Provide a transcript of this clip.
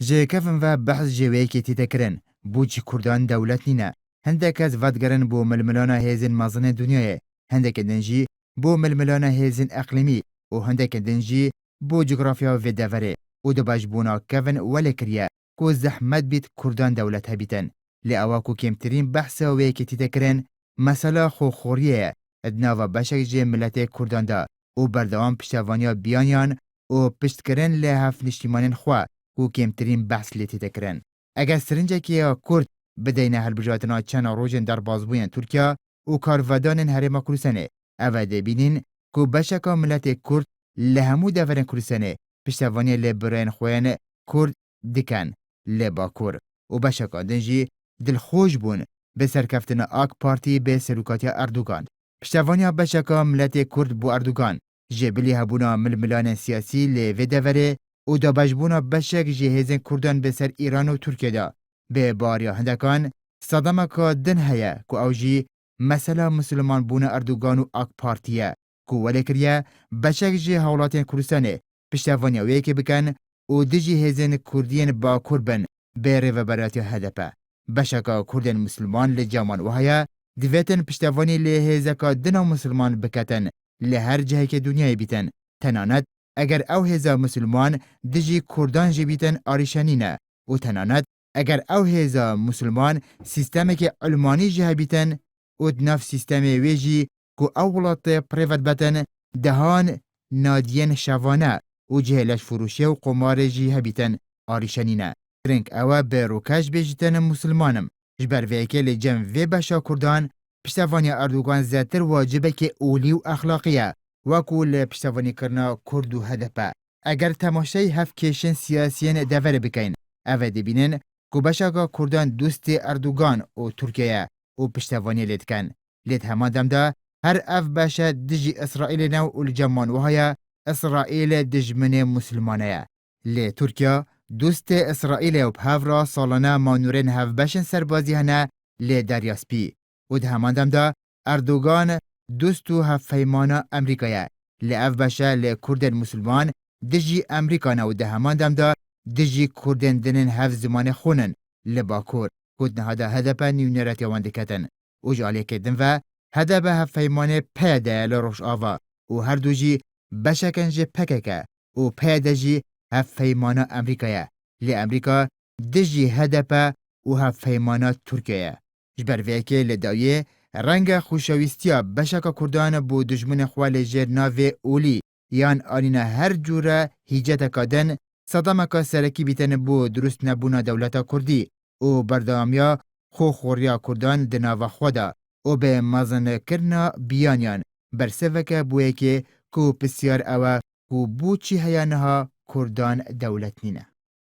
جه کفن و بحث جوی که تیتکرن بوچی کردان دولت نینه هندک از ودگرن بو ململانا هیزن مازن دنیای هندک دنجی بو ململانا هیزن اقلیمی و هندک دنجی بو جغرافیا و دوره و دو بجبونا کفن ولکریه کو زحمت بیت کردان دولت هبیتن لأواکو کمترین بحث وی که تیتکرن مسئله خوریه ادنا و بشک جه ملت کردان دا و بردوام پشتوانیا بیانیان و پشتکرن لحف نشتیمانین خواه و کمترین بحث لیتی تکرن. اگر سرنجه که کرد بدین هلبجاتنا چند روژن در بازبوین ترکیا و کارودان هرما کلوسنه اوه ده بینین که بشکا ملت کرد لهمو دورن کلوسنه پشتوانی لبرین خوین کرد دکن لباکور و بشکا دنجی دلخوش بون به سرکفتن آک پارتی به سلوکاتی اردوگان. پشتوانی بشکا ملت کرد بو اردوگان جبلی هبونا ململان سیاسی لوی دوره او دا بجبونا بشک جهیزن کردان به سر ایران و ترکیه دا به باریا هندکان صدامه که دن هیا که اوجی مثلا مسلمان بونا اردوگان و آک پارتیه که ولی کریه بشک جه حولاتین کردستانه پشتوانی اوی که بکن او دی جهیزن کردین با کربن به ریوبراتی هدپه بشکا کردن مسلمان لجامان و هیا دویتن پشتوانی لحیزه که دنا مسلمان بکتن لهر جهی که دنیای بیتن تنانت اگر او هزا مسلمان دجی کردان جبیتن آریشانینه و تنانت اگر او هزا مسلمان سیستمی که علمانی جهبیتن و دناف سیستمی ویجی که اولات پریوت بتن دهان نادین شوانه و جهلش فروشی و قمار جهبیتن آریشانینه ترنک او به روکش بیجتن مسلمانم جبر ویکه لجم وی بشا کردان پشتوانی اردوگان زیادتر واجبه که اولی و اخلاقیه وکول پشتوانی کرنا کرد و هدپه اگر تماشای هفت کشن سیاسیین دوره بکین اوه دبینن که بشاگا کردان دوست اردوگان و ترکیه و پشتوانی لیدکن لید همان دمده هر اف باشه دجی اسرائیل نو و الجمان وهایا اسرائیل دجمن مسلمانه لی ترکیه دوست اسرائیل و بهفرا سالانه مانورین هف باشن سربازی هنه لی دریاسپی و ده همان دمده اردوگان دوستو هف فیمانا امریکایه لعف باشه لکردن مسلمان دجی امریکانه و ده همان دمده دجی کردن دنن هف زمان خونن لباکور کد نهاده هدپ نیونیرتی واندکتن و جالی کدن و هدپ هف فیمان پیده لروش آوا و هر دو جی بشکن جی پککه و پیده جی هف فیمانا امریکایه لی امریکا دجی هدپ و هف فیمانا ترکیه جبر ویکه لدایه رنگ خوشویستیا بشکا کردان بو دجمن خوال جر ناوی اولی یان آنینا هر جوره هیجت کادن صدامکا سرکی بیتن بو درست نبونا دولتا کردی او بردامیا خوریا کردان دناو خوادا او به مازن کرنا بیانیان برسوکه بویه که کو پسیار اوه کو بو چی هیانها کردان دولت نینه.